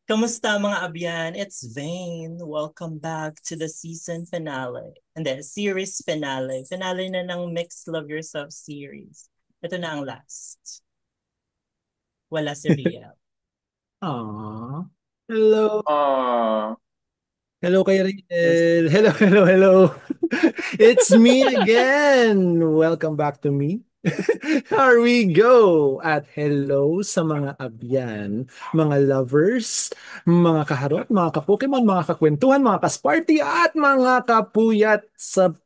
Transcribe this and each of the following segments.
Kamusta mga abyan? It's Vane. Welcome back to the season finale. And then, series finale. Finale na ng Mix Love Yourself series. Ito na ang last. Wala si Riel. Aww. Hello. Ah, Hello kay Yes. Riel. Hello, hello, hello. It's me again. Welcome back to me. Here we go. At hello sa mga abyan, mga lovers, mga kaharot, mga ka-Pokemon, mga kakwentuhan, mga kasparty, at mga kapuyat sa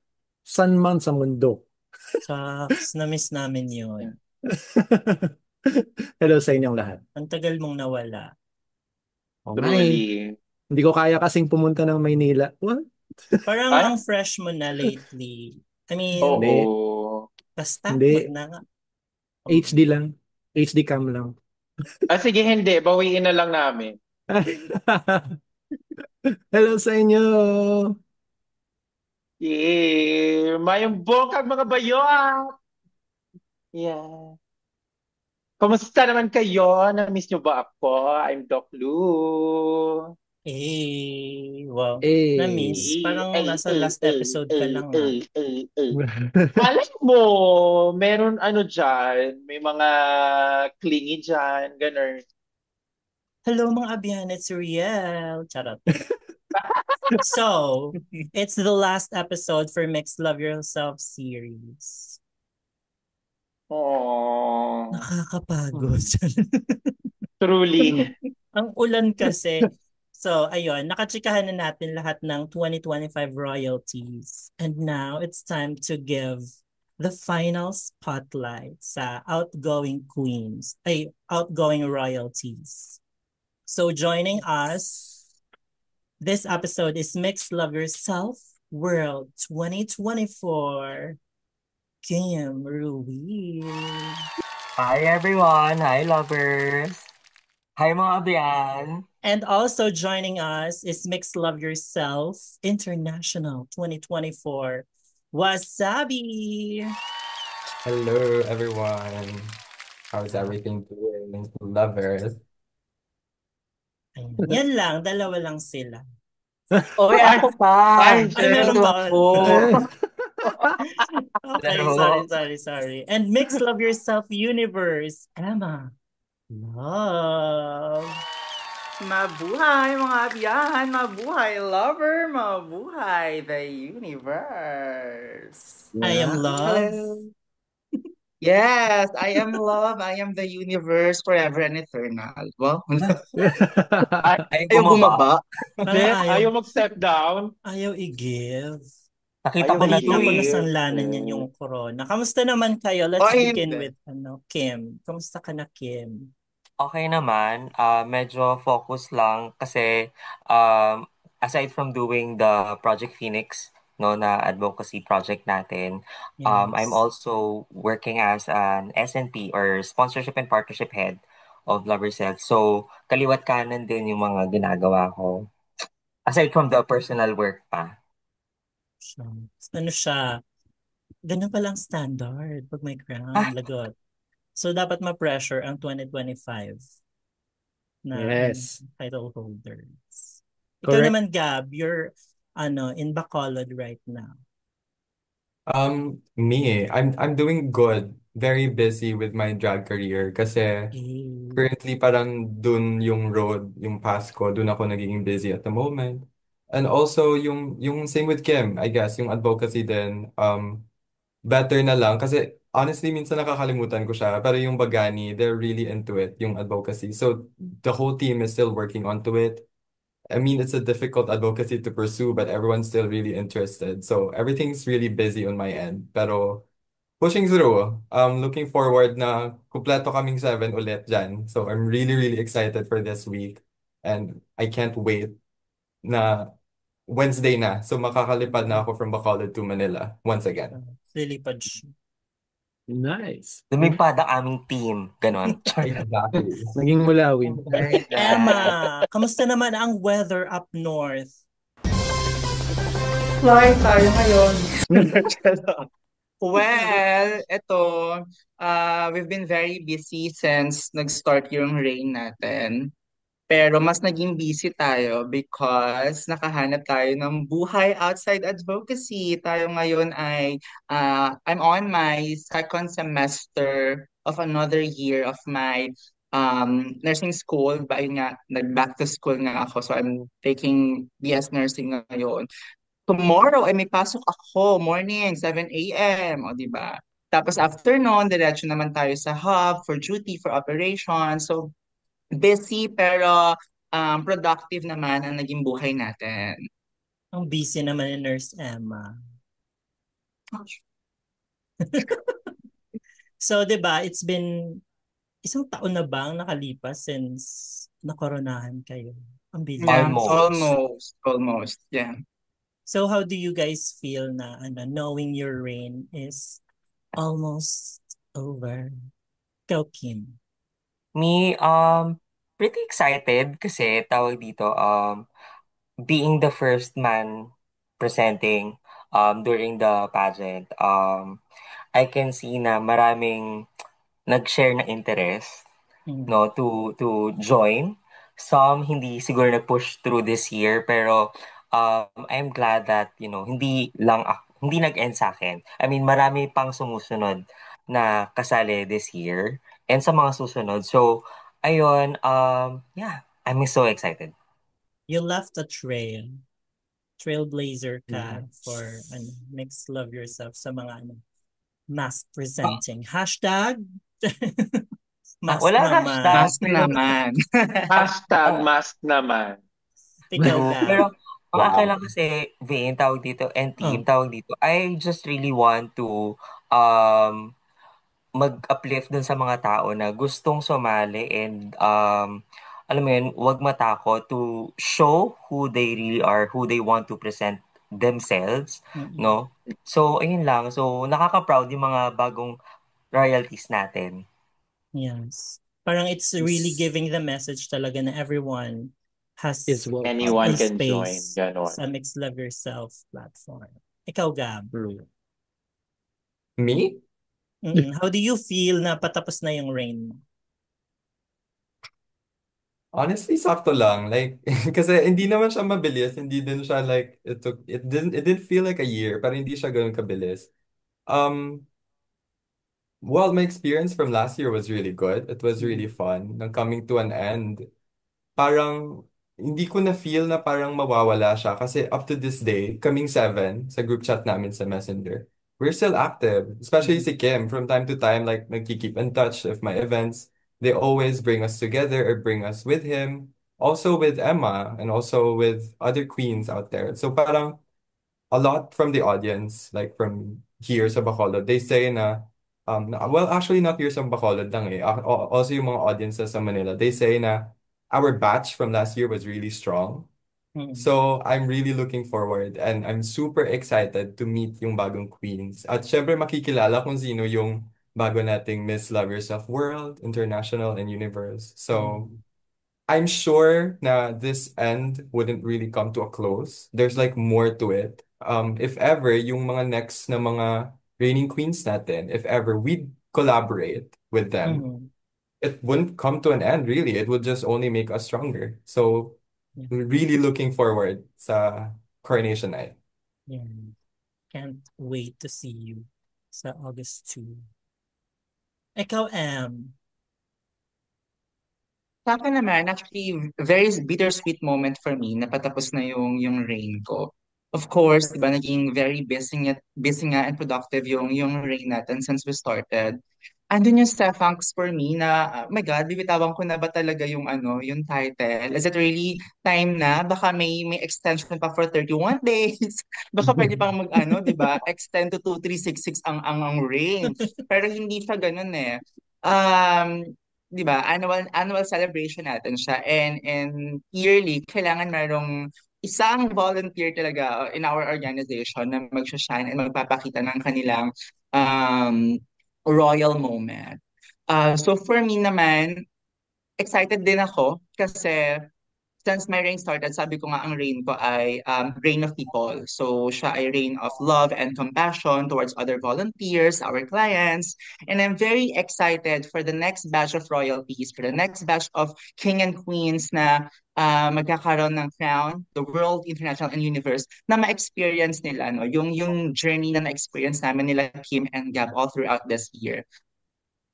sanman sa mundo. Shucks, na-miss namin yun. Hello sa inyong lahat. Ang tagal mong nawala. O nga eh. truly. Hindi ko kaya kasing pumunta ng Maynila. What? Parang Ay, ang fresh mo na lately. I mean, Hindi. oo. basta, wag Hindi. na nga. HD lang. HD cam lang. Ah, sige, hindi. Bawiin na lang namin. Hello sa inyo. Yay! Mayong bongkag mga bayo! Yeah. Kamusta naman kayo? Na-miss nyo ba ako? I'm Doc Lu. Wow. Na-miss. Eh. Parang nasa last episode ka lang nga. Malay mo, meron ano dyan, may mga clingy dyan, ganun. Hello mga abyan, it's Riel. Charot. So, it's the last episode for Mixed Love Yourself series. Oh, Nakakapagod. truly. Ang ulan kasi. So, ayun, nakachikahan na natin lahat ng 2025 royalties. And now, it's time to give the final spotlight sa outgoing queens, outgoing royalties. So, joining us this episode is Mixed Love Yourself World 2024. Kim Ruiz. Hi everyone! Hi lovers! Hi mga abyan! And also joining us is Mixed Love Yourself International 2024. Wasabi! Hello everyone! How's everything doing? Lovers? Ayan. Yan lang, dalawa lang sila. Oy, Ay, ako pa! ay, Ay, ito meron ba? ako. Okay, sorry, Laro! sorry, sorry. And Mixed Love Yourself Universe, Emma. Love. Mabuhay mga abyan! Mabuhay lover! Mabuhay the universe! I am Yeah. Love. Hello! Yes, I am love. I am the universe forever and eternal. Well, Ay, Ay, ayaw bumaba. bumaba. Parang Beth, ayaw mag-step down. ayaw i-give. Nakita Ayaw ko na to Balita ko eh. i-give. nasanlanan yan yung corona. Kamusta naman kayo? Let's O begin hindi. with Kim. Kamusta ka na, Kim? Okay naman, medyo focus lang kasi um, aside from doing the Project Phoenix, no, na advocacy project natin, I'm Yes. also working as an SNP or Sponsorship and Partnership Head of Love Yourself. So, kaliwat kanan din yung mga ginagawa ko. Aside from the personal work pa. Siya. Ano siya? Ganun palang standard pag may crown, Ah, lagot. So, dapat ma-pressure ang 2025 na Yes. title holders. Ikaw Correct. naman, Gab, you're in Bacolod right now. Me, I'm doing good. Very busy with my drag career kasi Eh, currently parang dun yung road, yung path ko, dun ako nagiging busy at the moment. And also yung same with Kim, I guess, yung advocacy din, better na lang kasi honestly minsan nakakalimutan ko siya, pero yung Bagani, they're really into it, yung advocacy. So the whole team is still working onto it. I mean, it's a difficult advocacy to pursue, but everyone's still really interested. So everything's really busy on my end. Pero pushing through. Looking forward na kumpleto kaming seven ulit dyan. So I'm really, really excited for this week. And I can't wait na Wednesday na. So makakalipad na ako from Bacolod to Manila once again. lilipad siya. Nice. lumipad ang aming team. Ganon. Exactly. Naging mulawin. Very nice. Emma, kamusta naman ang weather up north? Fly tayo ngayon. Well, eto, we've been very busy since nag-start yung rain natin. Pero mas naging busy tayo because nakahanap tayo ng buhay outside advocacy. Tayo ngayon ay, I'm on my second semester of another year of my nursing school. Ba, yun nga, nag-back to school nga ako. So I'm taking BS Nursing ngayon. Tomorrow ay may pasok ako, morning, 7 a.m. O, di ba? Tapos afternoon, diretso naman tayo sa hub for duty, for operation. So, busy pero productive naman ang naging buhay natin. Ang busy naman ni Nurse Emma. So, 'di ba, it's been isang taon na bang nakalipas since nakoronahan kayo? Ang bilis. Yeah, Almost. almost, yeah. So, how do you guys feel na knowing your reign is almost over? Ikaw, Kim. Me, pretty excited kasi tawag dito, being the first man presenting during the pageant, I can see na maraming nag-share ng interest, Mm. no, to join. Some hindi siguro nag-push through this year, pero I'm glad that, hindi nag-end sa akin. I mean, marami pang sumusunod na kasali this year and sa mga susunod. So, ayun, yeah, I'm so excited. You left a trailblazer ka Yes. for Mix Love Yourself sa mga mask presenting. Hashtag mask Wala naman. hashtag, Mask pero naman. Hashtag mask naman. Ikaw true. ka. Pero ang akin Wow. lang kasi, Vane, tawag dito, and Oh. team, tawag dito, I just really want to um mag-uplift dun sa mga tao na gustong sumali and alam mo yun, wag matakot to show who they really are, who they want to present themselves, Mm-mm. no? So, ayun lang. So, nakaka-proud yung mga bagong royalties natin. Yes. Parang it's really giving the message talaga na everyone has Is welcome. Anyone a can join. space Ganon. sa Mix Love Yourself platform. Ikaw, Gab. True. Me? How do you feel na patapos na yung reign mo? Honestly, sakto lang. Like, kasi hindi naman siya mabilis. Hindi din siya like, it didn't feel like a year, pero hindi siya ganun kabilis. Um, well, my experience from last year was really good. It was really fun. Nang coming to an end, parang hindi ko na feel na parang mawawala siya kasi up to this day, kaming seven sa group chat namin sa Messenger, we're still active. Especially si Kim, from time to time, like nagki-keep in touch of my events. They always bring us together or bring us with him. Also with Emma and also with other queens out there. So parang a lot from the audience, like from here sa Bacolod, they say well, actually not here sa Bacolod lang eh. Also yung mga audiences sa Manila, they say na our batch from last year was really strong. So I'm really looking forward and I'm super excited to meet yung bagong queens. At syempre makikilala kung sino yung bago nating Miss Love Yourself World, International, and Universe. So I'm sure na this end wouldn't really come to a close. There's like more to it. If ever, yung mga next na mga reigning queens natin, if ever we collaborate with them, it wouldn't come to an end really. It would just only make us stronger. So, Yeah. we're really looking forward sa coronation night. Yeah. Can't wait to see you sa August 2. Ikaw, Sa akin naman, actually, very bittersweet moment for me na patapos na yung reign ko. Of course, di ba, naging very busy nga and productive yung reign natin since we started. Andun yung thanks for me na, oh my God, bibitawan ko na ba talaga yung title? Is it really time na? Baka may extension pa for 31 days. Baka pwede pang di ba, extend to 2366 ang reign. Pero hindi siya ganun eh. Um, 'Di ba, annual celebration natin siya and yearly kailangan merong isang volunteer talaga in our organization na magsha-shine and magpapakita ng kanilang um, royal moment. So for me naman, excited din ako kasi since my reign started, sabi ko nga ang reign ko ay reign of people. So siya ay reign of love and compassion towards other volunteers, our clients. And I'm very excited for the next batch of royalties, for the next batch of king and queens na magkakaroon ng crown, the world, international, and universe, na ma-experience nila, no? Yung journey na na-experience namin nila Kim and Gab all throughout this year.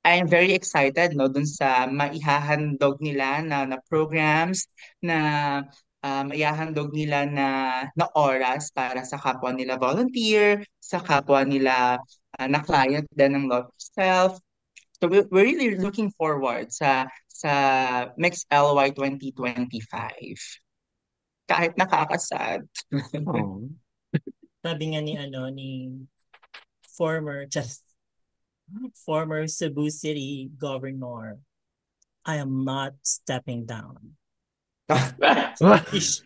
I'm very excited no dun sa maihahandog nila na programs na maihahandog nila na oras para sa kapwa nila volunteer, sa kapwa nila na client din ng Love Yourself. So we're really looking forward sa Mix LY 2025. Kahit nakakasad. Oh. Sabi nga ni former Cebu City Governor, I am not stepping down. Ish.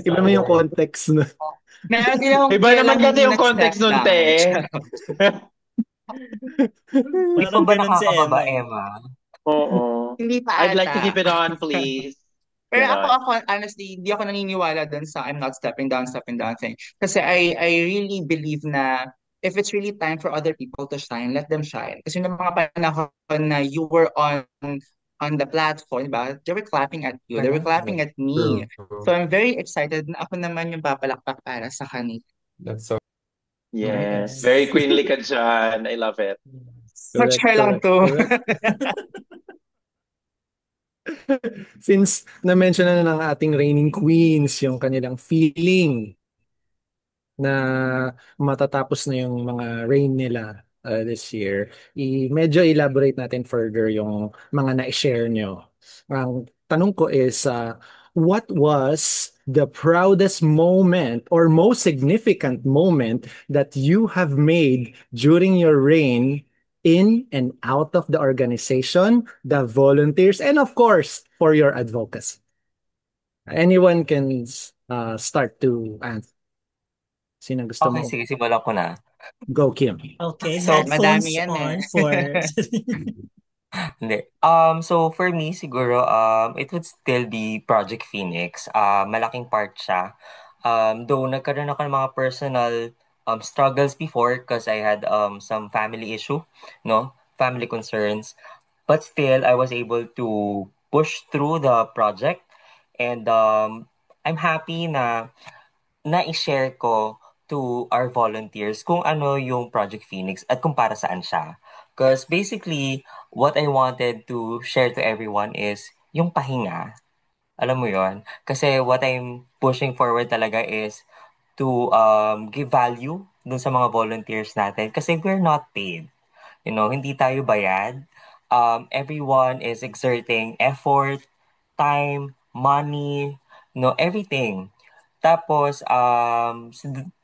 Iba naman yung context na. Meron din akong Iba naman kailan kasi hindi yung context nag-step nun, down. te. Hindi pa Parang ba ganun si nakakababa, Emma. Emma? Oo. Hindi pa I'd like to ata. keep it on, please. Pero Ganon. ako, honestly, hindi ako naniniwala dun sa I'm not stepping down thing. Kasi I really believe na if it's really time for other people to shine, let them shine. Kasi yung mga panahon na you were on the platform, diba? They were clapping at you. They were clapping at me. True. So I'm very excited na ako naman yung papalakpak para sa kanila. That's so Yes. Nice. Very queenly ka dyan. I love it. Yes. Much hair lang to. Since na-mention na ng ating reigning queens yung kanilang feeling na matatapos na yung mga reign nila this year, medyo elaborate natin further yung mga na-share nyo. Ang tanong ko is, what was the proudest moment or most significant moment that you have made during your reign in and out of the organization, the volunteers, and of course, for your advocacy? Anyone can start to answer. Sino gusto Okay, mo? sige, simulan ko na. Go, Kim. Okay, So, headphones madami yan on eh. for... Hindi. So for me siguro it would still be Project Phoenix. Malaking part siya. Though nagkaroon ako ng mga personal struggles before because I had some family issue, no? Family concerns. But still I was able to push through the project and I'm happy na na-share ko to our volunteers kung ano yung Project Phoenix at kung para saan siya. Because basically, what I wanted to share to everyone is yung pahinga. Alam mo yon. Kasi what I'm pushing forward talaga is to give value dun sa mga volunteers natin kasi we're not paid. You know, hindi tayo bayad. Everyone is exerting effort, time, money, no, everything. Tapos,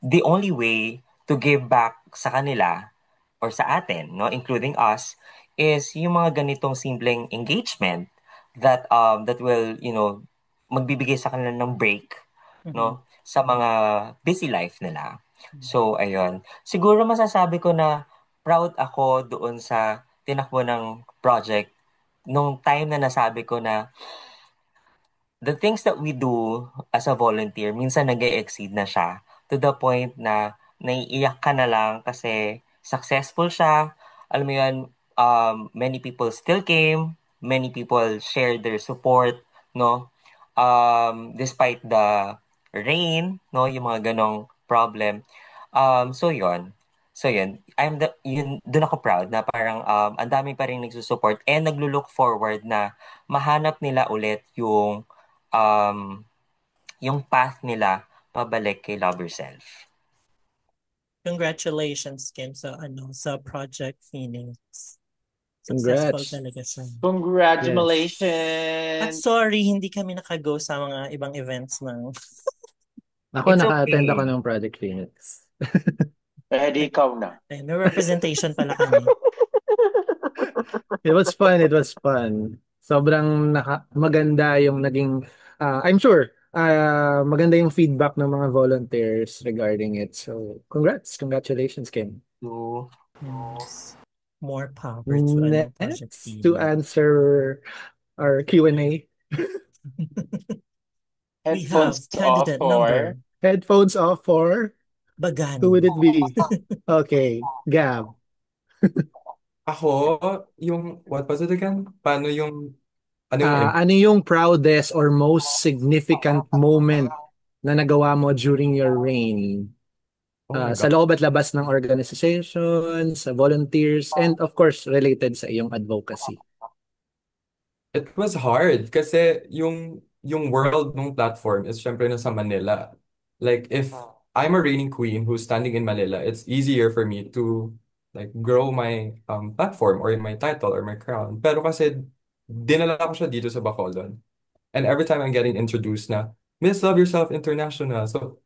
the only way to give back sa kanila or sa atin, no, including us, is yung mga ganitong simpleng engagement that will, magbibigay sa kanila ng break, no, sa mga busy life nila. So, ayun. Siguro masasabi ko na proud ako doon sa tinakbo ng project nung time na nasabi ko na the things that we do as a volunteer, minsan nag-exceed na siya to the point na naiiyak ka na lang kasi successful siya. Alam mo yun, many people still came, many people shared their support, no? Despite the rain, no? Yung mga ganong problem. So yun. So yun, doon ako proud na parang ang dami pa rin nagsusupport and naglo-look forward na mahanap nila ulit um, yung path nila pabalik kay Love Yourself. Congratulations, Kim, sa Project Phoenix. Successful Congrats. talaga siya. At Congratulations! sorry, hindi kami nakago sa mga ibang events ng... Ako, It's naka-attend okay. ako ng Project Phoenix. Di ikaw na. May representation pala kami. It was fun. It was fun. Sobrang maganda yung naging, I'm sure, maganda yung feedback ng mga volunteers regarding it. So, congratulations, Kim. So, Yes. More power to Project Next, to Phoenix. answer our Q&A We have Headphones off candidate for... number Headphones off for who would Bagani. it be? Okay, Gab. Ako, what was it again? Ano yung Ano yung proudest or most significant moment na nagawa mo during your reign? oh my Sa God. loob at labas ng organization, sa volunteers, and of course, related sa iyong advocacy. It was hard kasi yung world ng platform is syempre nasa Manila. Like if I'm a reigning queen who's standing in Manila, it's easier for me to like grow my platform or my title or my crown. Pero kasi dinala ko siya dito sa Bacolod. And every time I'm getting introduced na Miss Love Yourself International. So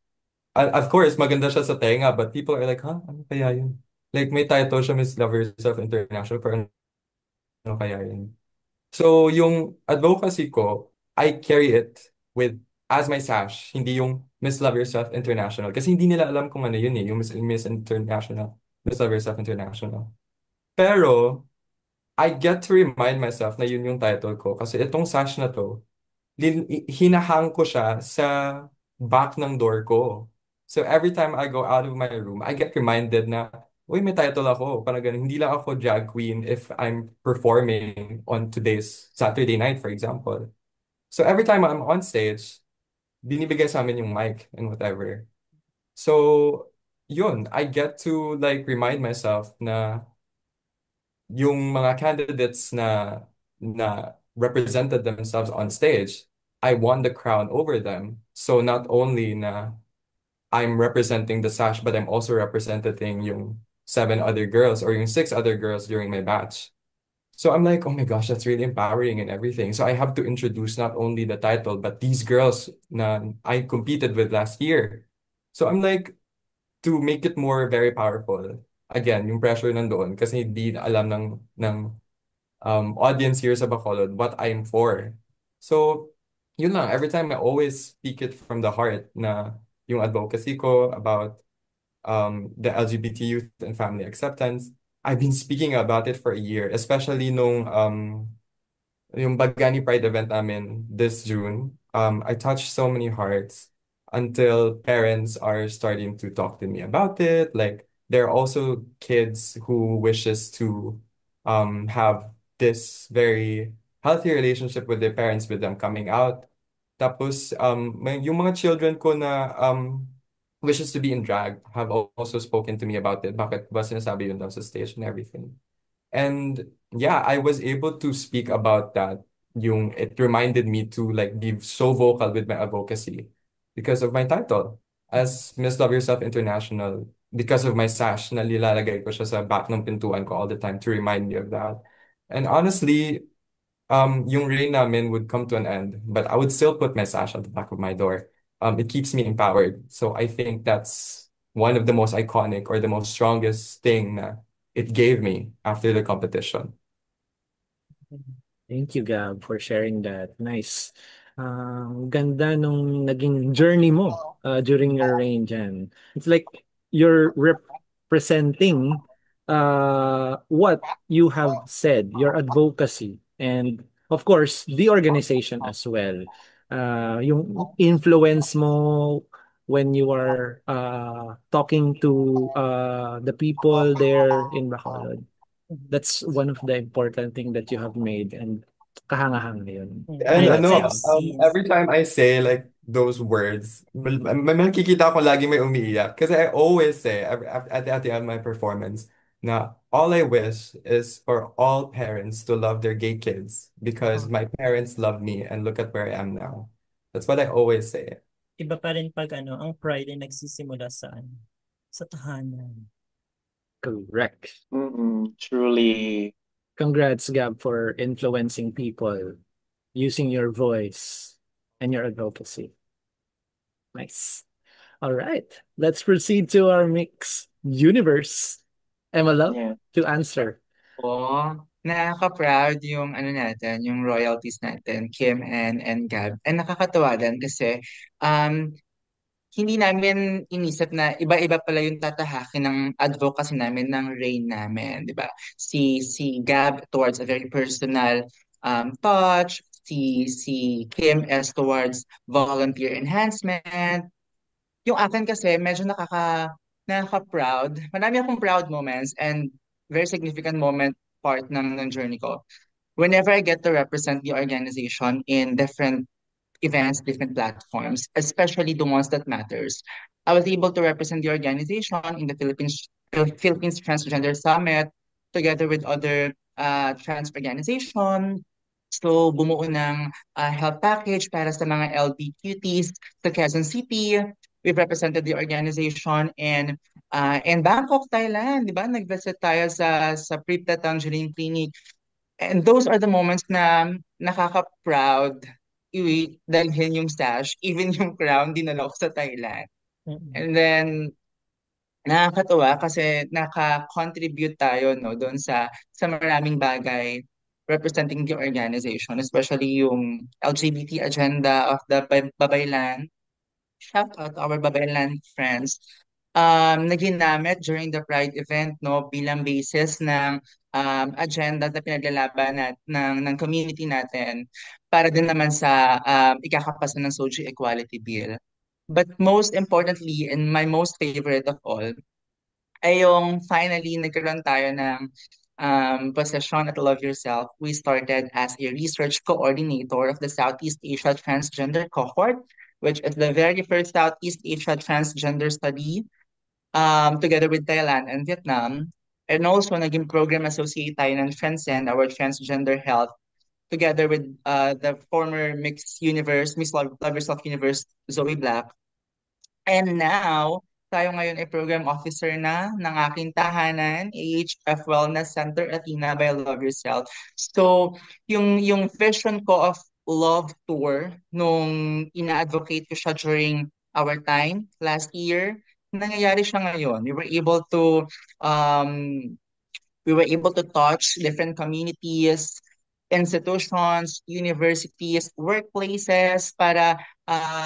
of course maganda siya sa tenga but people are like, "Huh? Ano kaya yun?" Like may title siya Miss Love Yourself International pero ano kaya yun? So, yung advocacy ko, I carry it with as my sash, hindi yung Miss Love Yourself International. Kasi hindi nila alam kung ano yun eh, yung Miss International, Miss Love Yourself International. Pero, I get to remind myself na yun yung title ko. Kasi itong sash na to, hinahang ko siya sa back ng door ko. So every time I go out of my room, I get reminded na, uy, may title ako. Parang ganun. Hindi lang ako drag queen if I'm performing on today's Saturday night, for example. So every time I'm on stage, binibigay sa amin yung mic and whatever. So, yun, I get to like remind myself na yung mga candidates na represented themselves on stage, I won the crown over them. So not only na I'm representing the sash, but I'm also representing yung seven other girls or yung six other girls during my batch. So I'm like, oh my gosh, that's really empowering and everything. So I have to introduce not only the title, but these girls na I competed with last year. So I'm like, to make it more very powerful. Again, yung pressure nandoon kasi hindi alam ng audience here sa Bacolod what I'm for. So, yun lang. Every time I always speak it from the heart na yung advocacy ko about the LGBT youth and family acceptance. I've been speaking about it for a year, especially nung yung Bagani Pride event namin this June. I touched so many hearts until parents are starting to talk to me about it. Like there are also kids who wishes to have this very healthy relationship with their parents with them coming out. Tapos yung mga children ko na wishes to be in drag have also spoken to me about it. Bakit ba sinasabi yun daw sa stage and everything. And yeah, I was able to speak about that. It reminded me to like be so vocal with my advocacy because of my title as Miss Love Yourself International, because of my sash na nilalagay ko siya sa back ng pintuan ko all the time to remind me of that. And honestly, yung reign namin would come to an end, but I would still put my sash at the back of my door. It keeps me empowered. So I think that's one of the most iconic or the most strongest thing na it gave me after the competition. Thank you, Gab, for sharing that. Nice. Ganda nung naging journey mo during your reign dyan. It's like you're representing what you have said, your advocacy, and of course, the organization as well. Yung influence mo when you are talking to the people there in Bacolod. That's one of the important thing that you have made and kahanga-hanga yun. And I've, Congrats, I've Gab. seen. every time I say like those words, may nakikita ko lagi may umiiyak. Kasi I always say at the end of my performance na all I wish is for all parents to love their gay kids because my parents love me and look at where I am now. That's what I always say. Iba pa rin pag ang pride ay nagsisimula sa tahanan. Correct. Truly. Congrats, Gab, for influencing people using your voice and your advocacy. Nice. All right. Let's proceed to our mix universe. Emma Love Yeah. to answer. Nakaka-proud yung ano natin, yung royalties natin, Kim and Gab. And nakakatawa din kasi um, hindi namin inisip na iba-iba pala yung tatahakin ng advocacy namin, ng reign namin, di ba? Si Gab towards a very personal touch, si Kim is towards volunteer enhancement. Yung akin kasi medyo nakaka-proud. Marami akong proud moments and very significant moment part ng journey ko. Whenever I get to represent the organization in different events, different platforms, especially the ones that matters. I was able to represent the organization in the Philippines Transgender Summit together with other trans organization. So bumuo ng health package para sa mga LGBTQTs sa Quezon City. We've represented the organization in Bangkok, Thailand, di ba? Nag-visit tayo sa Pripyat Tangerine Clinic. And those are the moments na nakaka-proud dalhin yung sash, even yung crown, dinala ko sa Thailand. Mm-mm. And then, nakakatuwa kasi naka-contribute tayo no, doon sa maraming bagay representing the organization, especially yung LGBT agenda of the Babaylan. Shout out to our Babaylan friends na ginamit during the Pride event no bilang basis ng agenda na pinaglalaban ng community natin para din naman sa ikakapasa ng Social Equality Bill. But most importantly, and my most favorite of all, ay yung finally nagkaroon tayo ng position at Love Yourself. We started as a research coordinator of the Southeast Asia Transgender Cohort, which is the very first Southeast Asia transgender study together with Thailand and Vietnam. And also, naging program associate tayo ng Transcend, our transgender health, together with the former Miss Love Yourself Universe, Zoe Black. And now, tayo ngayon ay program officer na ng aking tahanan, AHF Wellness Center Athena by Love Yourself. So, yung vision ko of Love Tour, nung ina-advocate ko siya during our time last year, nangyayari siya ngayon. Um, we were able to touch different communities, institutions, universities, workplaces para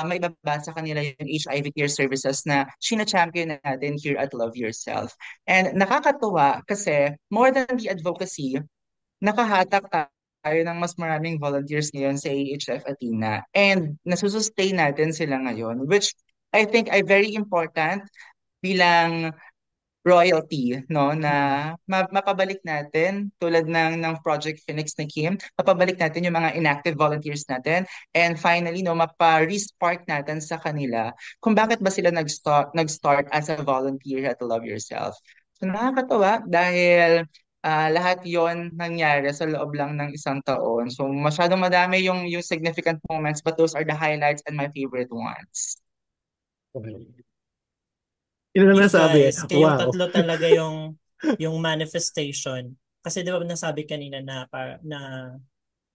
maibaba sa kanila yung HIV care services na sina-champion natin here at Love Yourself. And nakakatuwa kasi more than the advocacy, nakahatak tayo ng mas maraming volunteers ngayon sa AHF Athena and nasusustain natin sila ngayon, which I think ay very important bilang royalty, no, na mapabalik natin tulad ng Project Phoenix ni Kim, mapabalik natin yung mga inactive volunteers natin and finally no mapa-respark natin sa kanila kung bakit ba sila nag-start as a volunteer at Love Yourself. So nakakatawa dahil lahat yon nangyari sa loob lang ng isang taon. So masyadong madami yung significant moments but those are the highlights and my favorite ones. Yun You na nasabi. guys, kayong Wow. tatlo talaga yung manifestation. Kasi di ba nasabi kanina na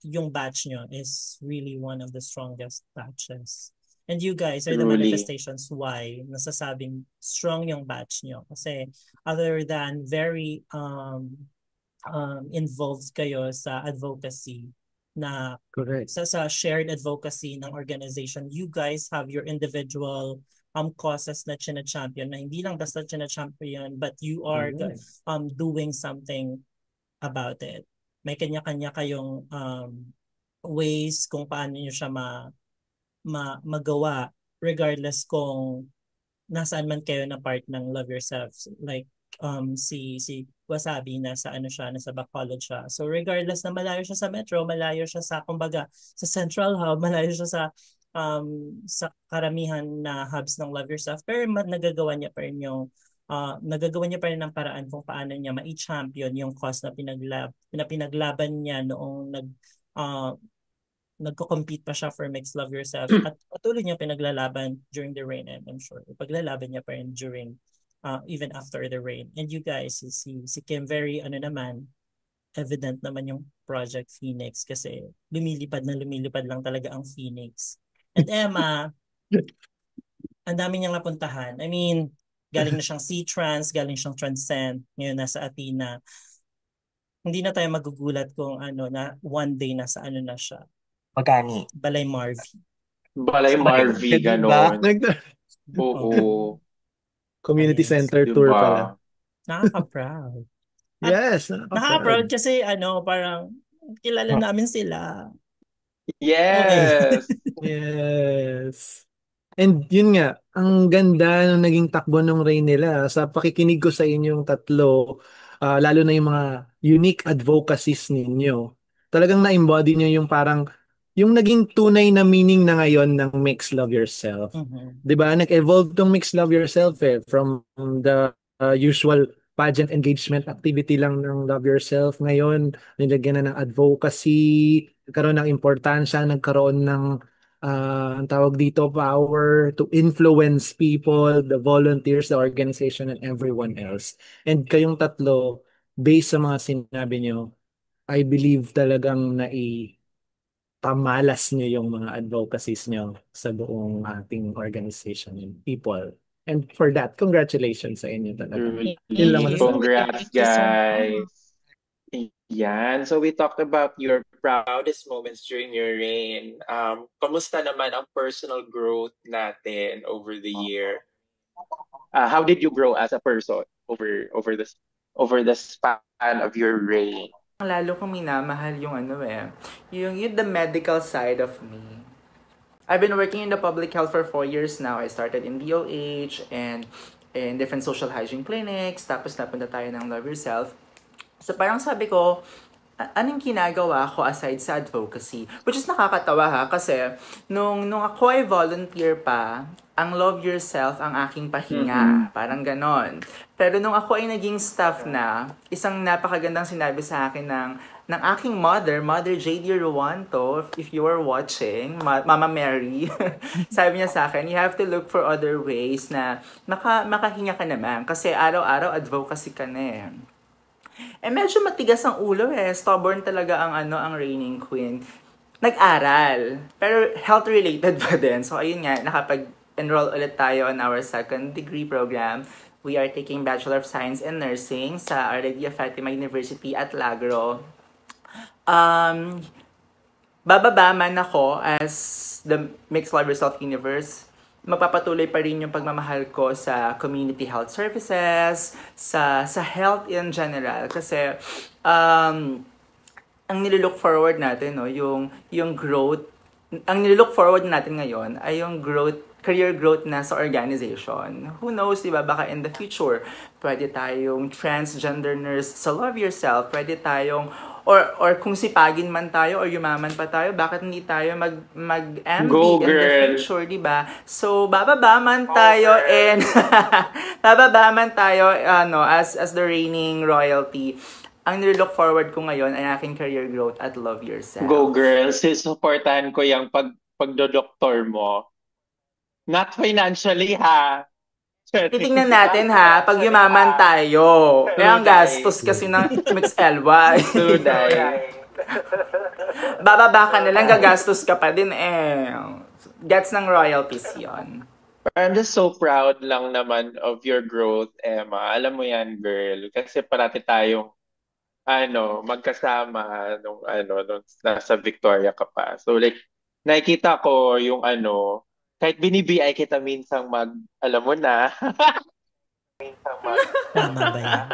yung batch nyo is really one of the strongest batches. And you guys are the Truly. manifestations why nasasabing strong yung batch nyo. Kasi other than very involved kayo sa advocacy na Correct. sa shared advocacy ng organization, you guys have your individual causes na champion na hindi lang basta champion but you are doing something about it. May kanya-kanya kayong ways kung paano nyo siya magawa regardless kung nasaan man kayo na part ng Love Yourself. Like si Wasabi nasa Bacolod siya. So regardless na malayo siya sa metro, malayo siya sa kumbaga sa Central Hub, malayo siya sa karamihan na hubs ng Love Yourself, pero nagagawa niya pa rin ng paraan kung paano niya ma-champion yung cause na pinaglaban niya noong nagko-compete pa siya for Mix Love Yourself at patuloy niya pinaglalaban during the reign and I'm sure paglalaban niya pa rin during even after the reign. And you guys, si Kim very evident naman yung Project Phoenix kasi lumilipad lang talaga ang Phoenix. And Emma, ang dami niyang napuntahan. I mean, galing na siyang C-Trans, galing siyang Transcend, ngayon nasa Athena. Hindi na tayo magugulat kung na one day nasa na siya. Magani. Balay Marvi. Balay Marvi, Diba? ganon. Oo. Community Ayun. center tour Diba? pala. Nakaka-proud. Yes, Nakaka-proud kasi parang kilala namin sila. Okay. Yes. Yes. And yun nga, ang ganda nung naging takbo ng Rain nila. Sa pakikinig ko sa inyong tatlo, lalo na yung mga unique advocacies ninyo, talagang na-embody nyo yung parang, yung naging tunay na meaning na ngayon ng Mix Love Yourself. Mhm. 'Di ba? Nag-evolve tong Mix Love Yourself from the usual pageant engagement activity lang ng Love Yourself. Ngayon, nilagyan na ng advocacy, nagkaroon ng importansya, nagkaroon ng ang tawag dito, power to influence people, the volunteers, the organization, and everyone else. And kayong tatlo, based sa mga sinabi nyo, I believe talagang pamalas nyo yung mga advocacies nyo sa buong ating organization and people. And for that, congratulations sa inyo talaga. Truly. Yun Thank lang you. masasabi. Congrats, Thank you so guys. much. Yan. So we talked about your Proudest moments during your reign. Kamusta naman ang personal growth natin over the year? how did you grow as a person over the span of your reign? Lalo kong minamahal yung yung the medical side of me. I've been working in the public health for 4 years now. I started in DOH and in different social hygiene clinics. Tapos napunta tayo ng Love Yourself. So parang sabi ko, anong ginagawa ko aside sa advocacy? Which is nakakatawa ha, kasi nung ako ay volunteer pa, ang Love Yourself ang aking pahinga. Parang ganon. Pero nung ako ay naging staff na, isang napakagandang sinabi sa akin ng aking Mother J.D. Ruanto, if you are watching, Mama Mary, sabi niya sa akin, you have to look for other ways na makahinga ka naman. Kasi araw-araw advocacy ka na eh. Medyo matigas ang ulo eh. Stubborn talaga ang reigning queen. Nag-aral. Pero health-related pa din. So, ayun nga, nakapag-enroll ulit tayo on our second degree program. We are taking Bachelor of Science in Nursing sa Our Lady of Fatima University at Lagro. Bababa man ako as the Mixed Love Yourself Universe, magpapatuloy pa rin yung pagmamahal ko sa community health services, sa health in general. Kasi, ang nililook forward natin, no, yung growth, ang nililook forward natin ngayon ay yung career growth na sa organization. Who knows, di ba, baka in the future, pwede tayong transgender nurse sa Love Yourself, pwede tayong or kung sipagin man tayo or yumaman pa tayo, bakit hindi tayo mag-MD Go, in the girl. future, di ba? So, bababa man tayo and bababa man tayo as the reigning royalty. Ang nililook forward ko ngayon ay aking career growth at Love Yourself. Go, girls. Supportahan ko yung pagdodoktor mo. Not financially, ha? Titingnan natin ha, pag yumaman tayo. Ang gastos kasi ng Mix LY. Tuday. Bababa ka na lang, gagastos ka pa din eh. Gets ng royalties yon. I'm just so proud lang naman of your growth, Emma. Alam mo yan, girl. Kasi parati tayong magkasama nung nasa Victoria ka pa. So like, nakikita ko yung kahit binibi-ay kita minsang alam mo na. Tama ba yan?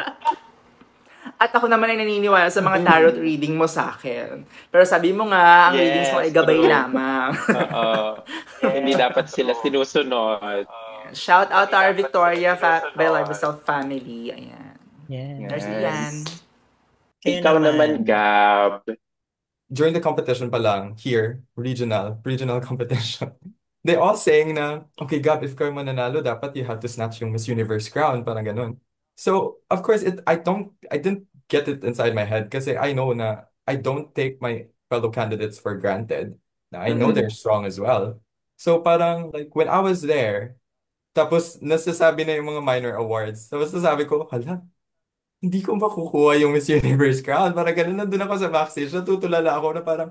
At ako naman ay naniniwala sa mga tarot reading mo sa akin. Pero sabi mo nga, ang readings mo ay gabay true. lamang. Hindi dapat sila sinusunod. Shout out to our Victoria by Love Yourself family. Ayan. Yes. There's Ian. Kayo Ikaw naman, Gab. During the competition pa lang, here, regional competition, they all saying na, okay, Gab, if kayo mananalo, dapat you have to snatch yung Miss Universe crown, parang ganun. So, of course, I didn't get it inside my head kasi I know na I don't take my fellow candidates for granted. Na I know they're strong as well. So, parang, like, when I was there, tapos nasasabi na yung mga minor awards, tapos nasabi ko, hala, hindi ko makukuha yung Miss Universe crown. Parang ganun, nandun ako sa backstage, natutulala ako na parang,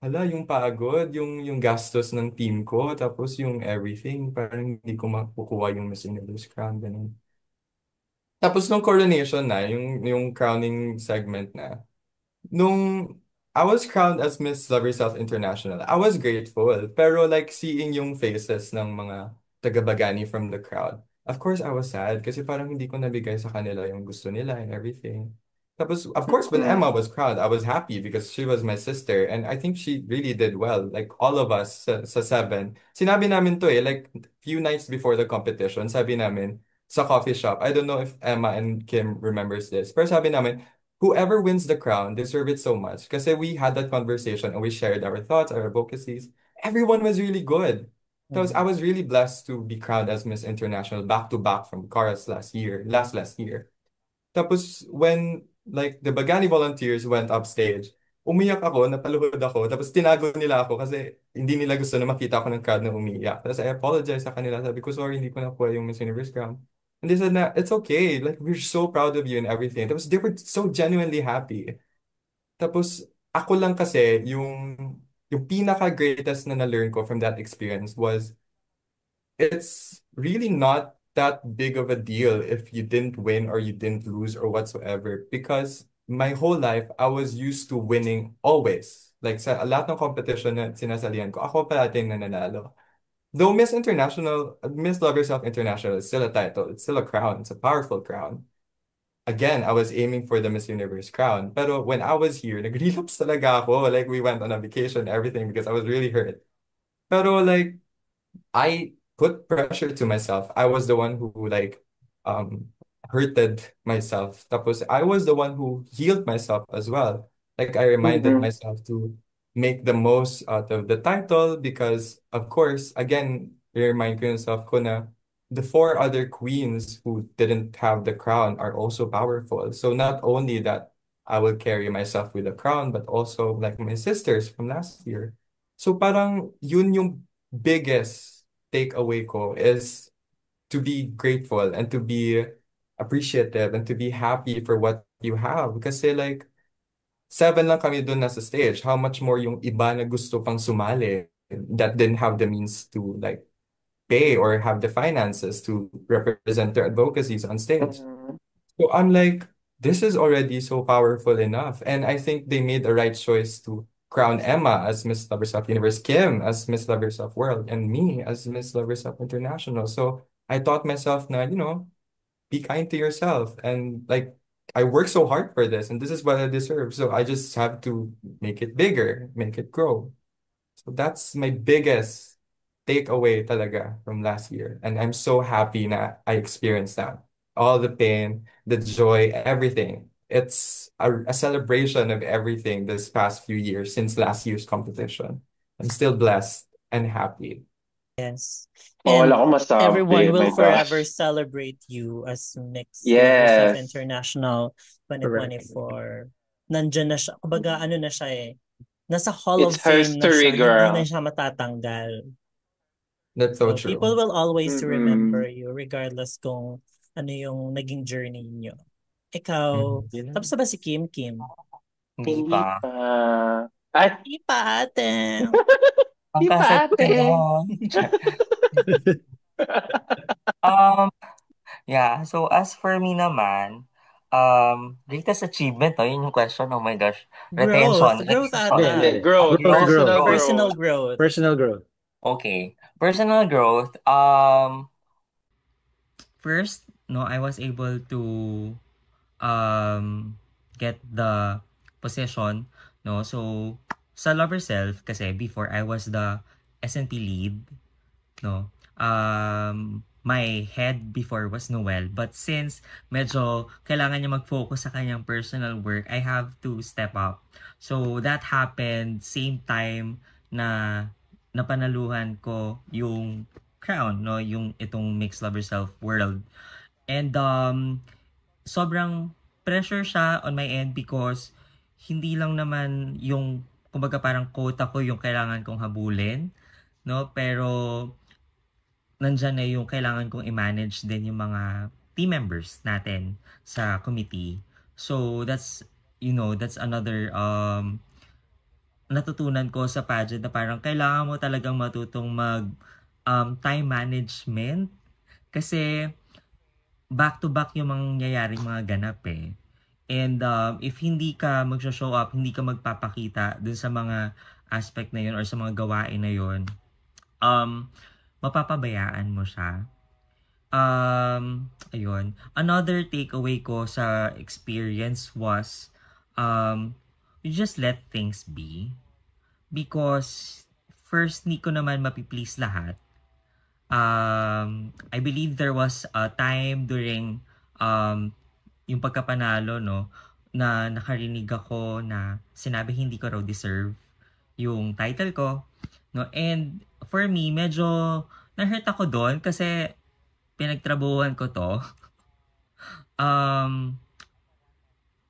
hala, yung pagod, yung gastos ng team ko, tapos yung everything, parang hindi ko makukuha yung Miss Universe crown, ganun. Tapos nung coronation na, yung crowning segment na, nung I was crowned as Miss Love Yourself International, I was grateful. Pero like seeing yung faces ng mga taga-Bagani from the crowd, of course I was sad kasi parang hindi ko nabigay sa kanila yung gusto nila and everything. Tapos, of course, when Emma was crowned, I was happy because she was my sister. And I think she really did well. Like, all of us sa seven. Sinabi namin to like, few nights before the competition, sabi namin, sa coffee shop. I don't know if Emma and Kim remembers this. Pero sabi namin, whoever wins the crown deserve it so much. Kasi we had that conversation and we shared our thoughts, our advocacies. Everyone was really good. So I was really blessed to be crowned as Miss International back to back from Chorus last year. Tapos when like the Bagani volunteers went upstage, umiyak ako, napaluhod ako, tapos tinago nila ako kasi hindi nila gusto na makita ako ng crowd na umiyak. Tapos I apologize sa kanila, sabi ko, sorry, hindi ko nakuha yung Miss Universe crown. And they said na, it's okay, like we're so proud of you and everything. Tapos they were so genuinely happy. Tapos ako lang kasi, yung pinaka-greatest na na-learn ko from that experience was it's really not that big of a deal if you didn't win or you didn't lose or whatsoever because my whole life I was used to winning always. Like sa lahat ng competition na sinasalihan ko, ako palagi yung nananalo. Though Miss Love Yourself International is still a title, it's still a crown, it's a powerful crown. Again, I was aiming for the Miss Universe crown. Pero when I was here, nag-relapse talaga ako. Like we went on a vacation, everything because I was really hurt. Pero like I put pressure to myself. I was the one who like hurted myself. Tapos I was the one who healed myself as well. Like I reminded myself to make the most out of the title because of course, again, remind ko yourself ko na the four other queens who didn't have the crown are also powerful. So not only that I will carry myself with a crown, but also like my sisters from last year. So parang yun yung biggest takeaway ko is to be grateful and to be appreciative and to be happy for what you have. Kasi like, 7 lang kami doon nasa stage. How much more yung iba na gusto pang sumali that didn't have the means to like pay or have the finances to represent their advocacies on stage. So I'm like, this is already so powerful enough. And I think they made the right choice to crown Emma as Miss Love Yourself Universe, Kim as Miss Love Yourself World, and me as Miss Love Yourself International. So I taught myself na, be kind to yourself. And like, I work so hard for this, and this is what I deserve. So I just have to make it bigger, make it grow. So that's my biggest takeaway talaga from last year. And I'm so happy na I experienced that. All the pain, the joy, everything. It's a celebration of everything this past few years since last year's competition. I'm still blessed and happy. Yes. Wala And akong masabi. everyone will My forever gosh. celebrate you as Mix Lovers of Yes. International 2024. Nandyan na siya. Kumbaga, ano na siya eh. Nasa Hall of It's her Fame na story, siya. Hindi na girl. siya matatanggal. That's so So people true. will always remember Mm-mm. you regardless kung ano yung naging journey niyo. Ikaw, Yun lang. tapos na ba si Kim? Hindi Hindi pa. pa. Ay, Hindi pa ate. Ang di pa kaset ko ate. na. Um, yeah, so as for me naman, greatest achievement, yun yung question. Oh my gosh. Retention. Growth Hindi, ata. hindi. Growth, Growth, personal growth. Personal growth. growth. Personal growth. Okay. Personal growth. First, no, I was able to get the position, no. So sa Love Yourself kasi before I was the SNP lead, no. My head before was Noel, but since medyo kailangan niya mag-focus sa kanyang personal work, I have to step up. So that happened same time na napanaluhan ko yung crown, no, yung itong Mix Love Yourself World. And sobrang pressure siya on my end because hindi lang naman yung kumbaga parang quota ko yung kailangan kong habulin, no, pero nandyan na yung kailangan kong i-manage din yung mga team members natin sa committee. So that's another natutunan ko sa pageant na parang kailangan mo talagang matutong mag time management kasi back to back yung mangyayaring mga ganap eh. And if hindi ka mag-show up, hindi ka magpapakita dun sa mga aspect na yun or sa mga gawain na yun, mapapabayaan mo siya. Ayun. Another takeaway ko sa experience was, you just let things be. Because, first, hindi ko naman mapiplease lahat. I believe there was a time during yung pagkapanalo, no, na nakarinig ako na sinabi hindi ko raw deserve yung title ko, no, and for me medyo na-hurt ako doon kasi pinagtrabuhan ko to. I'm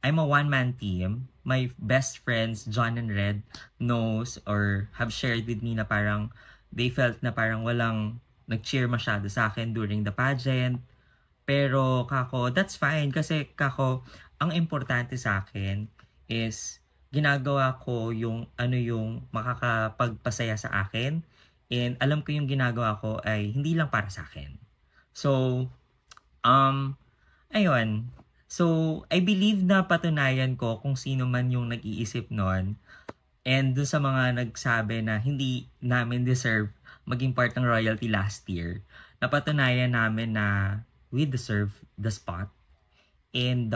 a one-man team. My best friends, John and Red, knows or have shared with me na parang they felt na parang walang nag-cheer masyado sa akin during the pageant. Pero kako, that's fine kasi kako, ang importante sa akin is ginagawa ko yung ano yung makakapagpasaya sa akin, and alam ko yung ginagawa ko ay hindi lang para sa akin. So, ayun. So, I believe na patunayan ko kung sino man yung nag-iisip nun. And dun sa mga nagsabi na hindi namin deserve maging part ng royalty last year, napatunayan namin na we deserve the spot. And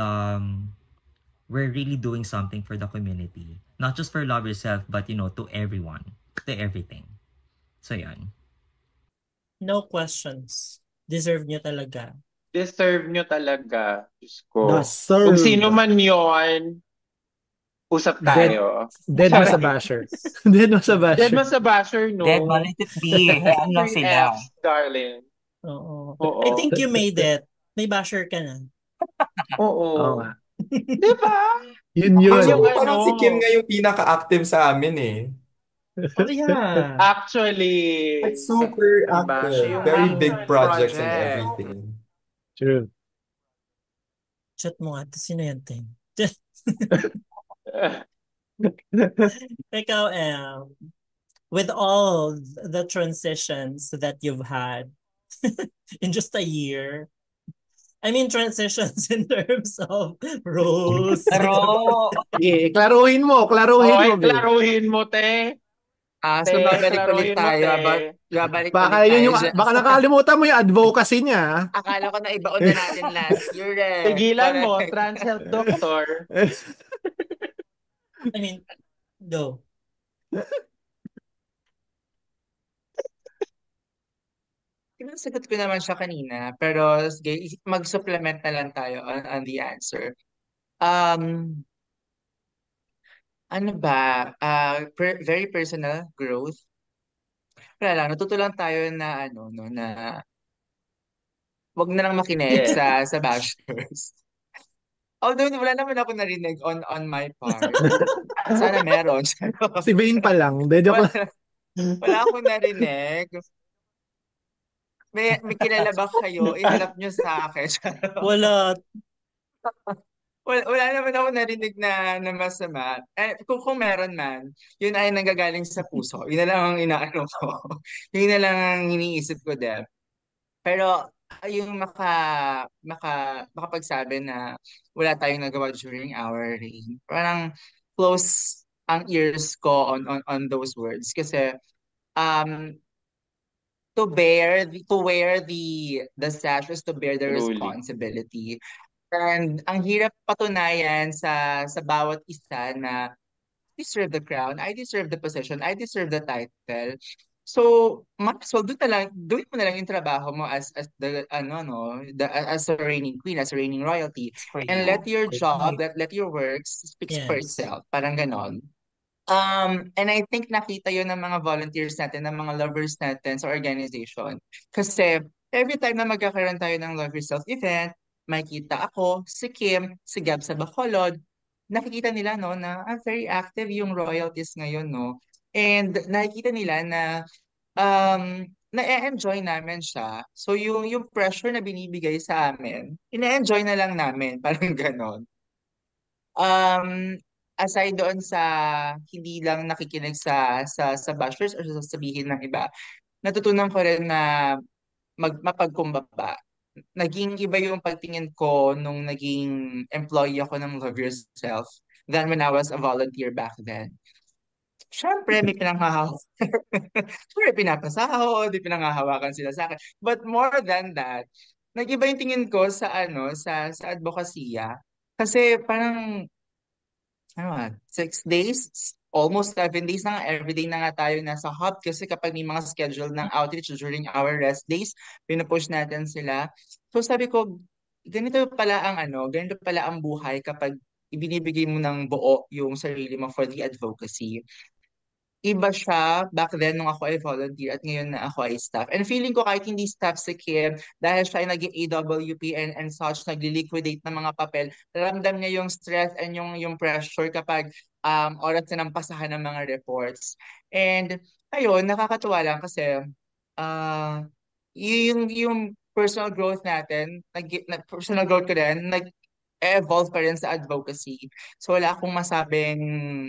we're really doing something for the community. Not just for Love Yourself, but to everyone. To everything. So, yan. No questions. Deserve nyo talaga. Deserve nyo talaga. Diyos ko. Deserve. Kung sino man yon, usap tayo. Dead mo sa basher. Dead mo sa basher. Dead man sa basher, no? Dead man, let it be. Hayaan lang sila. F, darling. Oo. Oo. I think you made it. May basher ka na. Oo. Oo nga. Di ba? Yun. Yung Parang ano, si Kim nga yung pinaka-active sa amin eh. Oh, yeah. actually, Like super Diba? active. Siya yung Very main big projects and project. everything. True. Chat mo nga. Sino yan, Ting? Ikaw, with all the transitions that you've had in just a year, I mean transitions in terms of roles. Pero, Klaruhin mo. Oy, babe. klaruhin mo, te. So Te, babalik ulit klaruhin mo, tayo. te. Babalik Baka ulit yun tayo yung dyan. baka nakalimutan mo yung advocacy niya. Akala ko na ibaon na natin last year eh. Tigilan mo, Correct. trans health doctor. I mean, go. Sagot ko naman siya kanina, pero sige, mag-supplement na lang tayo on the answer. Ano ba? Very personal growth. Wala lang, natuto lang tayo na wag na lang makinig Yes. sa bashers. Although wala naman ako narinig on my part. Sana meron. Si Vane pa lang. De, joke lang. Wala akong narinig. May kilala ba kayo? Ihanap nyo sa akin. Wala. Wala naman ako narinig na masama. Kung meron man, yun ay nanggagaling sa puso. Yun na lang ang inaano ko. Yun na lang ang iniisip ko din. Pero yung makapagsabi na wala tayong nagawa during our reign. Parang close ang ears ko on those words kasi to wear the sash is to bear the Truly. responsibility. And ang hirap patunayan sa bawat isa na I deserve the crown, I deserve the position, I deserve the title. So, might as well gawin mo na lang yung trabaho mo as the as a reigning queen, as a reigning royalty, it's for and you. let your job, Correct. let your works speaks for Yes. itself. Parang ganon. And I think nakita yun ng mga volunteers natin, ng mga lovers natin sa organization. Kasi every time na magkakaroon tayo ng Love Yourself event, makikita ako, si Kim, si Gab sa Bacolod, nakikita nila na very active yung royalties ngayon, no? And nakikita nila na na-enjoy namin siya. So yung pressure na binibigay sa amin, ina-enjoy na lang namin, parang ganon. Aside doon sa hindi lang nakikinig sa bashers or sasabihin ng iba, natutunan ko rin na mapagkumbaba. Naging iba yung pagtingin ko nung naging employee ako ng Love Yourself than when I was a volunteer back then. Syempre, may pinanghahawak. Syempre, pinapasahod, may pinanghahawakan sila sa akin. But more than that, nag-iba yung tingin ko sa sa advokasya. Kasi parang 6 days, almost 7 days na nga, everyday na nga tayo nasa hub kasi kapag may mga schedule ng outreach during our rest days, pinupush natin sila. So sabi ko, ganito pala ang buhay kapag ibinibigay mo ng buo yung sarili mo for the advocacy. Iba siya back then nung ako ay volunteer at ngayon na ako ay staff. And feeling ko kahit hindi staff si Kim, dahil siya ay naging AWP and such, nagli-liquidate ng mga papel, ramdam niya yung stress and yung pressure kapag oras na ng pasahan ng mga reports. And ayun, nakakatuwa lang kasi uh, yung personal growth natin, personal growth ko din, evolve pa rin sa advocacy. So wala akong masabing